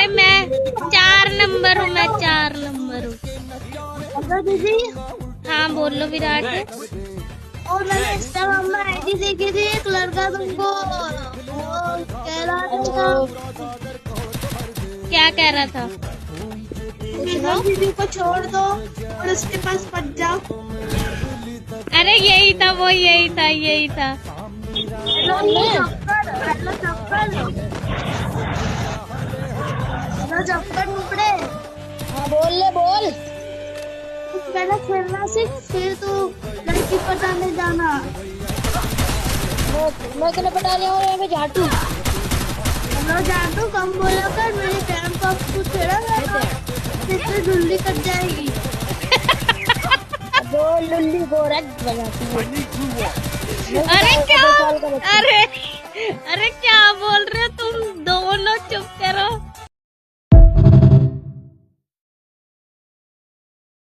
मैं 4 नंबर हूँ, मैं 4 नंबर हूँ। दीदी हाँ बोलो विराट। और मैंने इंस्टाग्राम में आईडी देखी थी, एक लड़का तुमको कह रहा था, क्या कह रहा था? दीदी को छोड़ दो और उसके पास मत जाओ। अरे यही था वो, यही था, यही था। टुकड़े। हाँ बोल ले बोल। पहले खेलना सीख, फिर तू लड़की पटाने जाना। मैं कल पटा रही हूँ, मैं झाटू। हेलो जादू, कम बोला कर, मेरे टाइम पर कुछ खेला इससे धुल्ली कट जाएगी। दो लुल्ली गोरख बजाती है। अरे क्या, अरे क्या बोल रहे हो तुम दोनों? चुप करो।